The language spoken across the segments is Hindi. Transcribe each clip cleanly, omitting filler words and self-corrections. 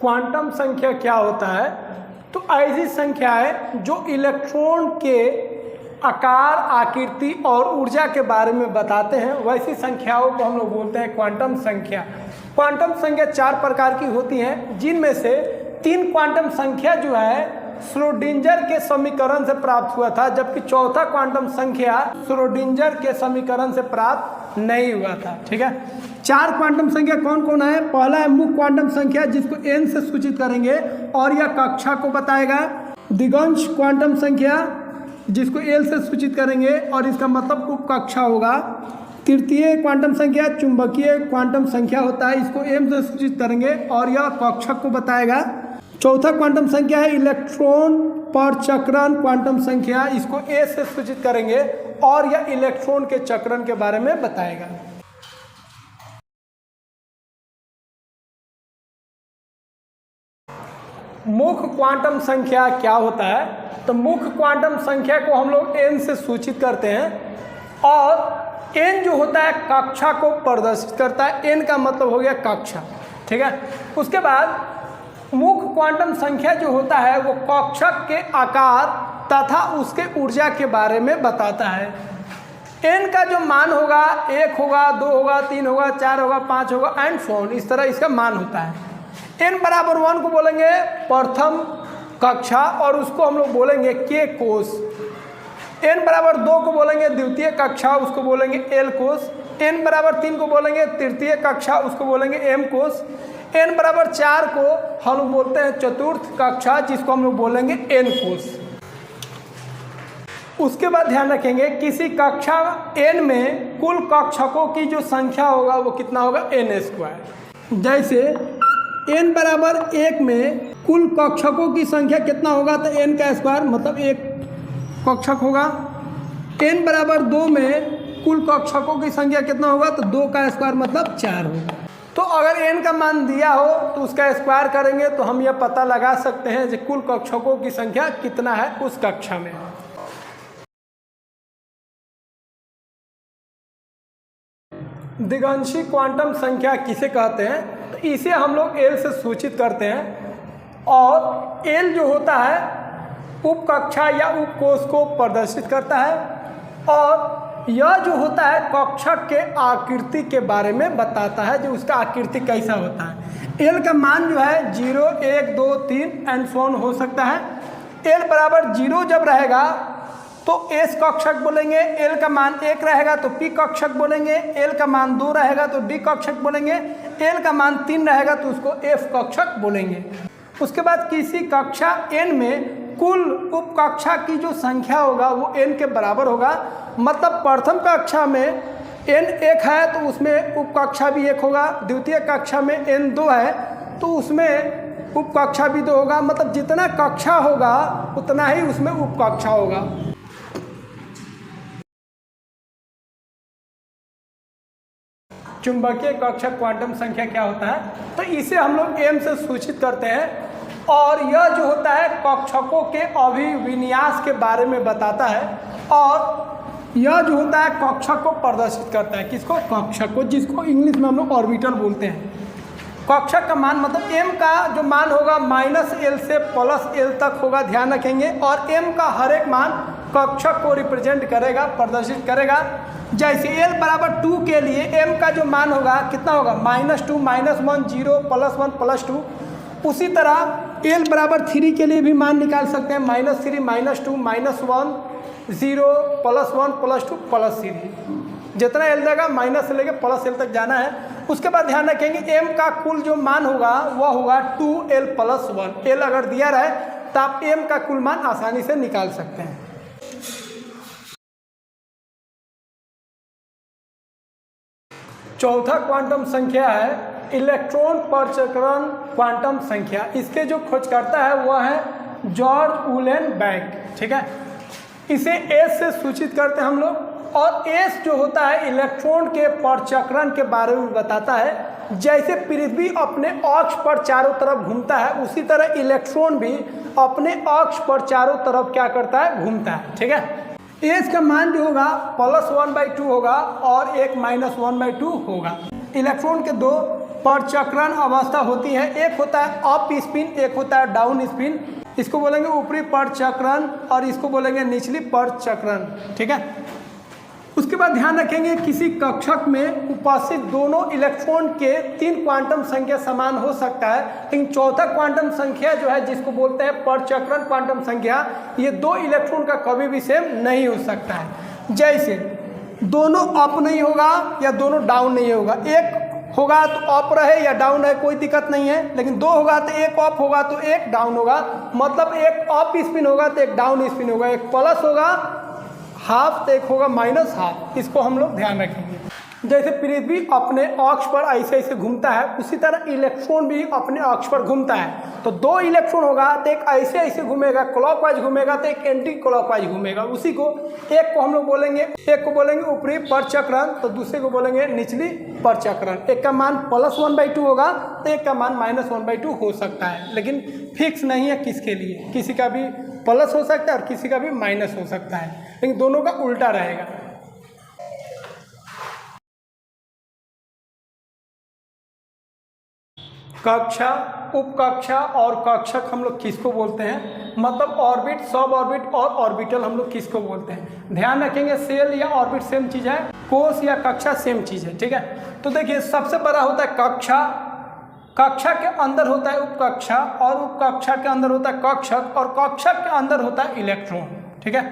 क्वांटम संख्या क्या होता है? तो ऐसी संख्या है जो इलेक्ट्रॉन के आकार, आकृति और ऊर्जा के बारे में बताते हैं, वैसी संख्याओं को हम लोग बोलते हैं क्वांटम संख्या। क्वांटम संख्या 4 प्रकार की होती हैं, जिनमें से 3 क्वांटम संख्या जो है श्रोडिंगर के समीकरण से प्राप्त हुआ था, जबकि चौथा क्वांटम संख्या श्रोडिंगर के समीकरण से प्राप्त नहीं हुआ था। ठीक है, 4 क्वांटम संख्या कौन कौन है? पहला है मुख्य क्वांटम संख्या, जिसको n से सूचित करेंगे और यह कक्षा को बताएगा। दिगंश क्वांटम संख्या, जिसको l से सूचित करेंगे और इसका मतलब उप कक्षा होगा। तृतीय क्वांटम संख्या चुंबकीय क्वांटम संख्या होता है, इसको m से सूचित करेंगे और यह कक्षक को बताएगा। चौथा क्वांटम संख्या है इलेक्ट्रॉन पर चक्रण क्वांटम संख्या, इसको a से सूचित करेंगे और यह इलेक्ट्रॉन के चक्रण के बारे में बताएगा। मुख्य क्वांटम संख्या क्या होता है? तो मुख्य क्वांटम संख्या को हम लोग n से सूचित करते हैं और n जो होता है कक्षा को प्रदर्शित करता है। n का मतलब हो गया कक्षा। ठीक है, उसके बाद मुख्य क्वांटम संख्या जो होता है वो कक्षक के आकार तथा उसके ऊर्जा के बारे में बताता है। n का जो मान होगा 1 होगा, 2 होगा, 3 होगा, 4 होगा, 5 होगा एंड सो ऑन, इस तरह इसका मान होता है। n बराबर 1 को बोलेंगे प्रथम कक्षा और उसको हम लोग बोलेंगे k कोष। n बराबर 2 को बोलेंगे द्वितीय कक्षा, उसको बोलेंगे l कोष। n बराबर 3 को बोलेंगे तृतीय कक्षा, उसको बोलेंगे m कोष। n बराबर 4 को हम लोग बोलते हैं चतुर्थ कक्षा, जिसको हम लोग बोलेंगे n कोष। उसके बाद ध्यान रखेंगे किसी कक्षा n में कुल कक्षकों की जो संख्या होगा वो कितना होगा? n²। जैसे n बराबर 1 में कुल कक्षकों की संख्या कितना होगा? तो n का स्क्वायर मतलब 1 कक्षक होगा। n बराबर 2 में कुल कक्षकों की संख्या कितना होगा? तो 2 का स्क्वायर मतलब 4 होगा। तो अगर n का मान दिया हो तो उसका स्क्वायर करेंगे तो हम यह पता लगा सकते हैं कि कुल कक्षकों की संख्या कितना है उस कक्षा में। दिगंशी क्वांटम संख्या किसे कहते हैं? तो इसे हम लोग l से सूचित करते हैं और l जो होता है उप कक्षा या उप कोष को प्रदर्शित करता है और यह जो होता है कक्षक के आकृति के बारे में बताता है, जो उसका आकृति कैसा होता है। l का मान जो है 0, 1, 2, 3 एंड सो ऑन हो सकता है। l बराबर 0 जब रहेगा तो s कक्षक बोलेंगे, l का मान 1 रहेगा तो p कक्षक बोलेंगे, l का मान 2 रहेगा तो d कक्षक बोलेंगे, l का मान 3 रहेगा तो उसको f कक्षक बोलेंगे। उसके बाद किसी कक्षा n में कुल उप कक्षा की जो संख्या होगा वो n के बराबर होगा। मतलब प्रथम कक्षा में n 1 है तो उसमें उप कक्षा भी 1 होगा, द्वितीय कक्षा में n 2 है तो उसमें उप कक्षा भी 2 होगा। मतलब जितना कक्षा होगा उतना ही उसमें उप कक्षा होगा। चुंबकीय कक्षक क्वांटम संख्या क्या होता है? तो इसे हम लोग m से सूचित करते हैं और यह जो होता है कक्षकों के अभिविन्यास के बारे में बताता है और यह जो होता है कक्षक को प्रदर्शित करता है। किसको? कक्षक को, जिसको इंग्लिश में हम लोग ऑर्बिटल बोलते हैं। कक्षक का मान मतलब m का जो मान होगा -l से +l तक होगा, ध्यान रखेंगे। और m का हर एक मान कक्षक को रिप्रेजेंट करेगा, प्रदर्शित करेगा। जैसे l बराबर 2 के लिए m का जो मान होगा कितना होगा? -2, -1, 0, +1, +2। उसी तरह l बराबर 3 के लिए भी मान निकाल सकते हैं, -3, -2, -1, 0, +1, +2, +3। जितना l देगा माइनस से लेके +l तक जाना है। उसके बाद ध्यान रखेंगे m का कुल जो मान होगा वह होगा 2l + 1। l अगर दिया रहे तो आप m का कुल मान आसानी से निकाल सकते हैं। चौथा क्वांटम संख्या है इलेक्ट्रॉन पर चक्रण क्वांटम संख्या। इसके जो खोजकर्ता है वह है जॉर्ज उलेनबैक। ठीक है, इसे s से सूचित करते हैं हम लोग। और s जो होता है इलेक्ट्रॉन के परचक्रण के बारे में बताता है। जैसे पृथ्वी अपने अक्ष पर चारों तरफ घूमता है उसी तरह इलेक्ट्रॉन भी अपने अक्ष पर चारों तरफ क्या करता है? घूमता है। ठीक है, s का मान जो होगा +1/2 होगा और एक -1/2 होगा। इलेक्ट्रॉन के 2 परचक्रण अवस्था होती है। एक होता है अप स्पिन, एक होता है डाउन स्पिन। इसको बोलेंगे ऊपरी परचक्रण और इसको बोलेंगे निचली परचक्रण, ठीक है। उसके बाद ध्यान रखेंगे किसी कक्षक में उपस्थित दोनों इलेक्ट्रॉन के 3 क्वांटम संख्या समान हो सकता है, लेकिन चौथा क्वांटम संख्या जो है जिसको बोलते हैं परचक्रण क्वांटम संख्या, ये 2 इलेक्ट्रॉन का कभी भी सेम नहीं हो सकता है। जैसे दोनों अप नहीं होगा या दोनों डाउन नहीं होगा, एक होगा तो अप रहे या डाउन है कोई दिक्कत नहीं है, लेकिन 2 होगा तो एक अप होगा तो एक डाउन होगा, मतलब एक अप स्पिन होगा तो एक डाउन स्पिन होगा, एक प्लस होगा हाफ तो एक होगा माइनस हाफ। इसको हम लोग ध्यान रखेंगे। जैसे पृथ्वी अपने अक्ष पर ऐसे ऐसे घूमता है, उसी तरह इलेक्ट्रॉन भी अपने अक्ष पर घूमता है। तो 2 इलेक्ट्रॉन होगा तो एक ऐसे ऐसे घूमेगा, क्लॉकवाइज घूमेगा तो एक एंटी क्लॉकवाइज घूमेगा। उसी को एक को हम लोग बोलेंगे, एक को बोलेंगे ऊपरी परचक्रण तो दूसरे को बोलेंगे निचली परचक्रण। एक का मान +1/2 होगा तो एक का मान -1/2 हो सकता है, लेकिन फिक्स नहीं है किसके लिए, किसी का भी प्लस हो सकता है और किसी का भी माइनस हो सकता है, लेकिन दोनों का उल्टा रहेगा। कक्षा, उपकक्षा और कक्षक हम लोग किसको बोलते हैं, मतलब ऑर्बिट, सब ऑर्बिट और ऑर्बिटल हम लोग किसको बोलते हैं। ध्यान रखेंगे सेल या ऑर्बिट सेम चीज़ है, कोश या कक्षा सेम चीज़ है, ठीक है। तो देखिए सबसे बड़ा होता है कक्षा, कक्षा के अंदर होता है उपकक्षा और उपकक्षा के अंदर होता है कक्षक और कक्षक के अंदर होता है इलेक्ट्रॉन, ठीक है।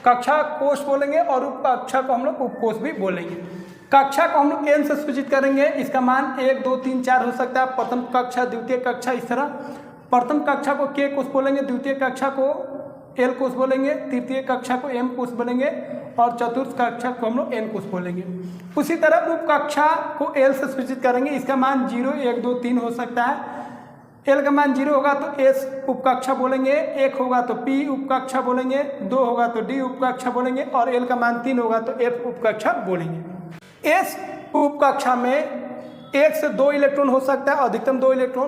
कक्षा कोश बोलेंगे और उपकक्षा को हम लोग उपकोश भी बोलेंगे। कक्षा को हम लोग n से सूचित करेंगे, इसका मान 1 2 3 4 हो सकता है। प्रथम कक्षा, द्वितीय कक्षा, इस तरह। प्रथम कक्षा को k कोश बोलेंगे, द्वितीय कक्षा को l कोश बोलेंगे, तृतीय कक्षा को m कोश बोलेंगे और चतुर्थ कक्षा को हम लोग n कोश बोलेंगे। उसी तरह उपकक्षा को l से सूचित करेंगे, इसका मान 0 1 2 3 हो सकता है। l का मान 0 होगा तो s उपकक्षा बोलेंगे, 1 होगा तो p उपकक्षा बोलेंगे, 2 होगा तो d उपकक्षा बोलेंगे और l का मान 3 होगा तो f उपकक्षा बोलेंगे। एस उपकक्षा में 1 से 2 इलेक्ट्रॉन हो सकता है, अधिकतम 2 इलेक्ट्रॉन।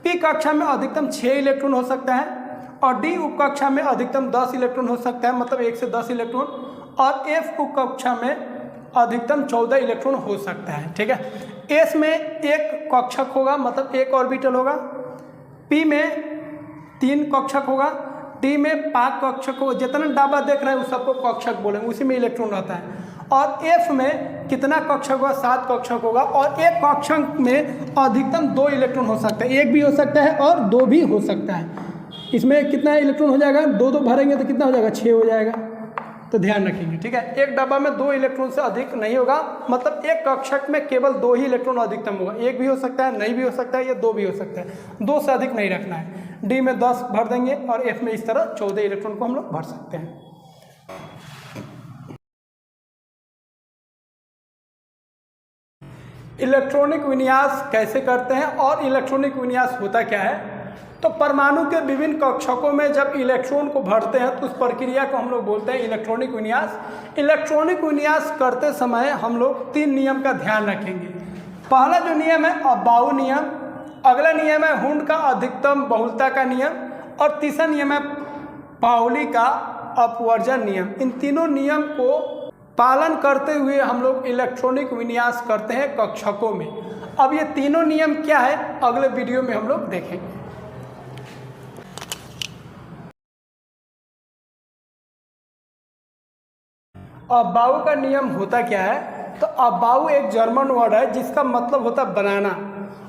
पी कक्षा में अधिकतम 6 इलेक्ट्रॉन हो सकता है और डी उपकक्षा में अधिकतम 10 इलेक्ट्रॉन हो सकता है, मतलब 1 से 10 इलेक्ट्रॉन। और एफ उपकक्षा में अधिकतम 14 इलेक्ट्रॉन हो सकता है, ठीक है। एस में एक कक्षक होगा, मतलब एक ऑर्बिटल होगा। पी में 3 कक्षक होगा, डी में 5 कक्षक होगा। जितना डब्बा देख रहे हैं उस सबको कक्षक बोलेंगे, उसी में इलेक्ट्रॉन रहता है। और एफ में कितना कक्षक होगा, 7 कक्षक होगा और एक कक्षक में अधिकतम 2 इलेक्ट्रॉन हो सकता है, एक भी हो सकता है और 2 भी हो सकता है। इसमें कितना इलेक्ट्रॉन हो जाएगा, 2 भरेंगे तो कितना हो जाएगा, 6 हो जाएगा। तो ध्यान रखेंगे, ठीक है। एक डब्बा में 2 इलेक्ट्रॉन से अधिक नहीं होगा, मतलब एक कक्षक में केवल 2 ही इलेक्ट्रॉन अधिकतम होगा। एक भी हो सकता है, नहीं भी हो सकता है, या 2 भी हो सकता है। 2 से अधिक नहीं रखना है। डी में 10 भर देंगे और एफ में इस तरह 14 इलेक्ट्रॉन को हम लोग भर सकते हैं। इलेक्ट्रॉनिक विन्यास कैसे करते हैं और इलेक्ट्रॉनिक विन्यास होता क्या है। तो परमाणु के विभिन्न कक्षकों में जब इलेक्ट्रॉन को भरते हैं तो उस प्रक्रिया को हम लोग बोलते हैं इलेक्ट्रॉनिक विन्यास। इलेक्ट्रॉनिक विन्यास करते समय हम लोग 3 नियम का ध्यान रखेंगे। पहला जो नियम है अबाउ नियम, अगला नियम है हुंड का अधिकतम बहुलता का नियम और तीसरा नियम है पाउली का अपवर्जन नियम। इन तीनों नियम को पालन करते हुए हम लोग इलेक्ट्रॉनिक विन्यास करते हैं कक्षकों में। अब ये तीनों नियम क्या है अगले वीडियो में हम लोग देखेंगे। अबाउ का नियम होता क्या है, तो अबाउ एक जर्मन वर्ड है जिसका मतलब होता है बनाना।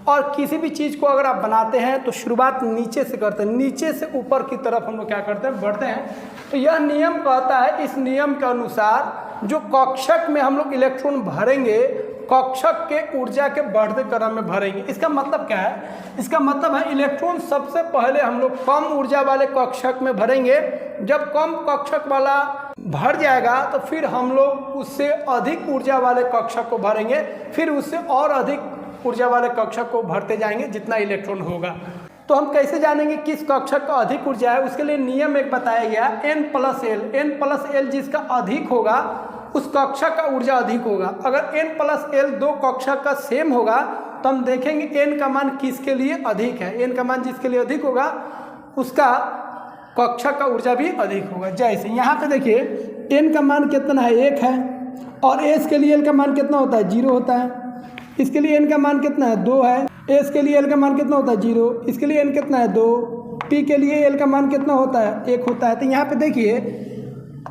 और किसी भी चीज़ को अगर आप बनाते हैं तो शुरुआत नीचे से करते हैं, नीचे से ऊपर की तरफ हम लोग क्या करते हैं, बढ़ते हैं। तो यह नियम कहता है, इस नियम के अनुसार जो कक्षक में हम लोग इलेक्ट्रॉन भरेंगे, कक्षक के ऊर्जा के बढ़ते क्रम में भरेंगे। इसका मतलब क्या है, इसका मतलब है इलेक्ट्रॉन सबसे पहले हम लोग कम ऊर्जा वाले कक्षक में भरेंगे। जब कम कक्षक वाला भर जाएगा तो फिर हम लोग उससे अधिक ऊर्जा वाले कक्षक को भरेंगे, फिर उससे और अधिक ऊर्जा वाले कक्षक को भरते जाएंगे जितना इलेक्ट्रॉन होगा। तो हम कैसे जानेंगे किस कक्षक का अधिक ऊर्जा है, उसके लिए नियम एक बताया गया n+l। n+l जिसका अधिक होगा उस कक्षक का ऊर्जा अधिक होगा। अगर n+l 2 कक्षक का सेम होगा तो हम देखेंगे n का मान किसके लिए अधिक है। n का मान जिसके लिए अधिक होगा उसका कक्षक का ऊर्जा भी अधिक होगा। जैसे यहाँ पे देखिए n का मान कितना है, 1 है और s के लिए l का मान कितना होता है, 0 होता है। इसके लिए n का मान कितना है 2 है। s के लिए l का मान कितना होता है 0, इसके लिए n कितना है 2, p के लिए l का मान कितना होता है 1 होता है। तो यहाँ पे देखिए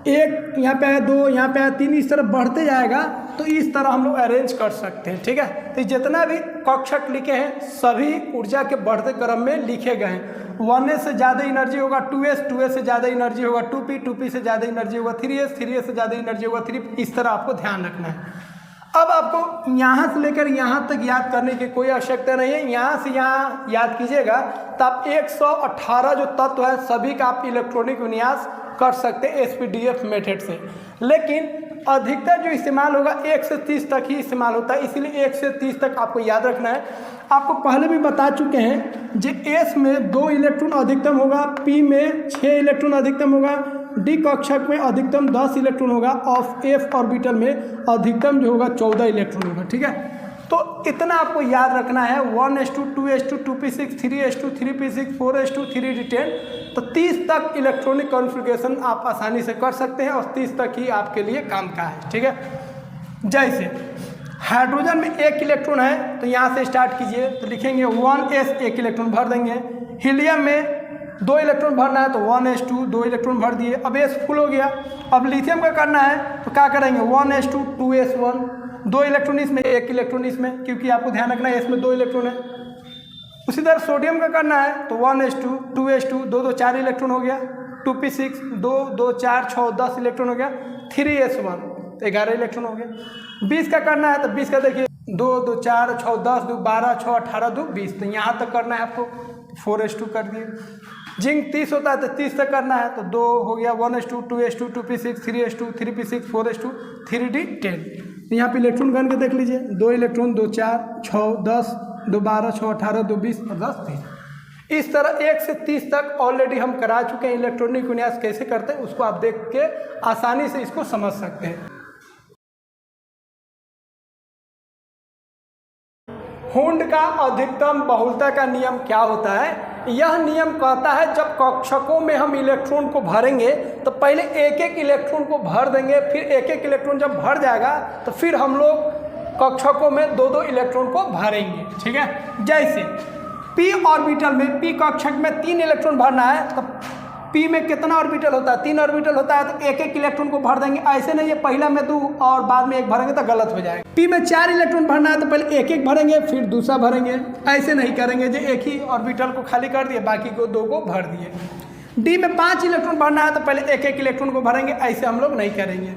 1 यहाँ पे है 2, यहाँ पे है 3, इस तरह बढ़ते जाएगा। तो इस तरह हम लोग अरेंज कर सकते हैं, ठीक है। तो जितना भी कक्षक लिखे हैं सभी ऊर्जा के बढ़ते क्रम में लिखे गए हैं। 1s से ज़्यादा एनर्जी होगा 2s से ज़्यादा एनर्जी होगा 2p से ज़्यादा एनर्जी होगा 3s से ज़्यादा एनर्जी होगा 3, इस तरह आपको ध्यान रखना है। अब आपको यहाँ से लेकर यहाँ तक याद करने की कोई आवश्यकता नहीं है। यहाँ से यहाँ याद कीजिएगा तो आप 118 जो तत्व है सभी का आप इलेक्ट्रॉनिक विन्यास कर सकते हैं SPDF मेथड से। लेकिन अधिकतर जो इस्तेमाल होगा 1 से 30 तक ही इस्तेमाल होता है, इसीलिए 1 से 30 तक आपको याद रखना है। आपको पहले भी बता चुके हैं जो S में 2 इलेक्ट्रॉन अधिकतम होगा, P में 6 इलेक्ट्रॉन अधिकतम होगा, D कक्षक में अधिकतम 10 इलेक्ट्रॉन होगा और F ऑर्बिटल में अधिकतम जो होगा 14 इलेक्ट्रॉन होगा, ठीक है। तो इतना आपको याद रखना है। 1s2 2s2 2p6 3s2 3p6 4s2 3d10। तो 30 तक इलेक्ट्रॉनिक कॉन्फ़िगरेशन आप आसानी से कर सकते हैं और 30 तक ही आपके लिए काम का है, ठीक है। जैसे हाइड्रोजन में 1 इलेक्ट्रॉन है तो यहाँ से स्टार्ट कीजिए, तो लिखेंगे 1s 1 इलेक्ट्रॉन भर देंगे। हीलियम में 2 इलेक्ट्रॉन भरना है तो 1s2 2 इलेक्ट्रॉन भर दिए। अब s फुल हो गया। अब लिथियम का करना है तो क्या करेंगे 1s2 2s1 2 इलेक्ट्रॉन इसमें 1 इलेक्ट्रॉन इसमें, क्योंकि आपको ध्यान रखना है इसमें 2 इलेक्ट्रॉन है। उसी तरह सोडियम का करना है तो 1s2 2s2 2 2 4 इलेक्ट्रॉन हो गया, 2p6 2 2 4 6 10 इलेक्ट्रॉन हो गया, 3s1 तो 11 इलेक्ट्रॉन हो गया। 20 का करना है तो 20 का देखिए 2 2 4 6 10 2 12 6 18 2 20, तो यहाँ तक करना है आपको, 4s2 कर दिए। जिंक 30 होता है तो 30 तक करना है तो 2 हो गया 1s2 2s2 2p6 3s2 3p6 4s2 3d10। यहाँ पे इलेक्ट्रॉन गन के देख लीजिए 2 इलेक्ट्रॉन 2 4 6 10 2 12 6 18 2 20 और 10 30। इस तरह 1 से 30 तक ऑलरेडी हम करा चुके हैं। इलेक्ट्रॉनिक विन्यास कैसे करते हैं उसको आप देख के आसानी से इसको समझ सकते हैं। हुंड का अधिकतम बहुलता का नियम क्या होता है? यह नियम कहता है जब कक्षकों में हम इलेक्ट्रॉन को भरेंगे तो पहले एक एक इलेक्ट्रॉन को भर देंगे, फिर एक एक इलेक्ट्रॉन जब भर जाएगा तो फिर हम लोग कक्षकों में 2-2 इलेक्ट्रॉन को भरेंगे, ठीक है। जैसे p ऑर्बिटल में p कक्षक में 3 इलेक्ट्रॉन भरना है तो p में कितना ऑर्बिटल होता है 3 ऑर्बिटल होता है, तो एक एक इलेक्ट्रॉन को भर देंगे। ऐसे नहीं है पहला में 2 और बाद में 1 भरेंगे तो गलत हो जाएगा। p में 4 इलेक्ट्रॉन भरना है तो पहले एक एक भरेंगे फिर दूसरा भरेंगे, ऐसे नहीं करेंगे जो एक ही ऑर्बिटल को खाली कर दिए बाकी को 2 को भर दिए। d में 5 इलेक्ट्रॉन भरना है तो पहले एक एक इलेक्ट्रॉन को भरेंगे, ऐसे हम लोग नहीं करेंगे।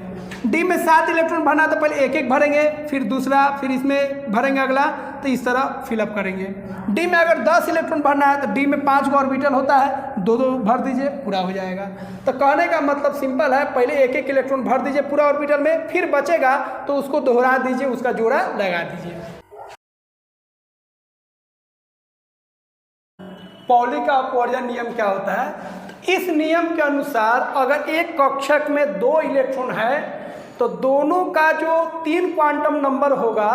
d में 7 इलेक्ट्रॉन भरना है तो पहले एक एक भरेंगे फिर दूसरा फिर इसमें भरेंगे अगला, तो इस तरह फिलअप करेंगे। d में अगर 10 इलेक्ट्रॉन भरना है तो d में 5 गो ऑर्बिटल होता है, 2-2 भर दीजिए पूरा हो जाएगा। तो कहने का मतलब सिंपल है, पहले एक एक इलेक्ट्रॉन भर दीजिए पूरा ऑर्बिटल में, फिर बचेगा तो उसको दोहरा दीजिए, उसका जोड़ा लगा दीजिए। पॉली का अपवर्जन नियम क्या होता है? इस नियम के अनुसार अगर एक कक्षक में 2 इलेक्ट्रॉन है तो दोनों का जो 3 क्वांटम नंबर होगा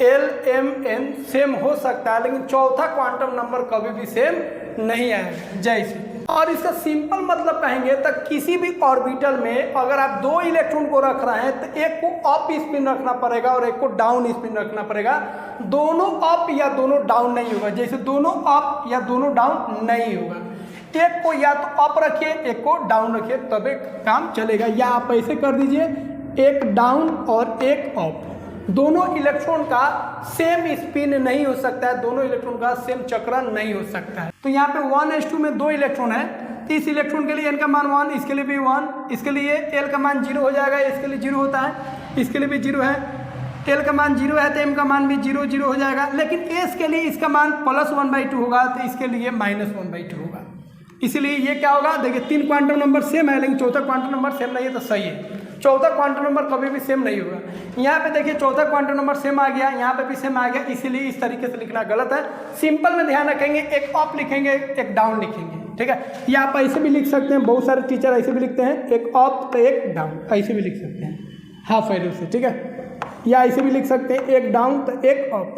L M N सेम हो सकता है, लेकिन चौथा क्वांटम नंबर कभी भी सेम नहीं आएगा। जैसे और इसका सिंपल मतलब कहेंगे तो किसी भी ऑर्बिटल में अगर आप 2 इलेक्ट्रॉन को रख रहे हैं तो एक को अप स्पिन रखना पड़ेगा और एक को डाउन स्पिन रखना पड़ेगा। दोनों अप या दोनों डाउन नहीं होगा, जैसे दोनों अप या दोनों डाउन नहीं होगा। एक को या तो अप रखिए एक को डाउन रखिए तभी काम चलेगा, या आप ऐसे कर दीजिए एक डाउन और एक अप। दोनों इलेक्ट्रॉन का सेम स्पिन नहीं हो सकता है, दोनों इलेक्ट्रॉन का सेम चक्रण नहीं हो सकता है। तो यहाँ पे 1s2 में 2 इलेक्ट्रॉन है, तो इस इलेक्ट्रॉन के लिए n का मान 1, इसके लिए भी 1, इसके लिए l का मान 0 हो जाएगा, इसके लिए 0 होता है, इसके लिए भी 0 है। l का मान 0 है तो m का मान भी 0 0 हो जाएगा, लेकिन s के लिए इसका मान +1/2 होगा तो इसके लिए -1/2 होगा। इसलिए ये क्या होगा, देखिए 3 क्वांटम नंबर सेम है लेकिन चौथा क्वांटम नंबर सेम नहीं है, तो सही है। चौथा क्वांटम नंबर कभी भी सेम नहीं होगा। यहाँ पे देखिए चौथा क्वांटम नंबर सेम आ गया, यहाँ पे भी सेम आ गया, इसीलिए इस तरीके से लिखना गलत है। सिंपल में ध्यान रखेंगे, एक अप लिखेंगे एक डाउन लिखेंगे, ठीक है। या आप ऐसे भी लिख सकते हैं, बहुत सारे टीचर ऐसे भी लिखते हैं, एक अप तो एक डाउन, ऐसे भी लिख सकते हैं हाफ एरो से, ठीक है। या ऐसे भी लिख सकते हैं एक डाउन तो एक अप,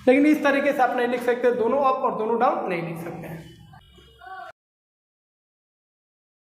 लेकिन इस तरीके से आप नहीं लिख सकते, दोनों अप और दोनों डाउन नहीं लिख सकते हैं।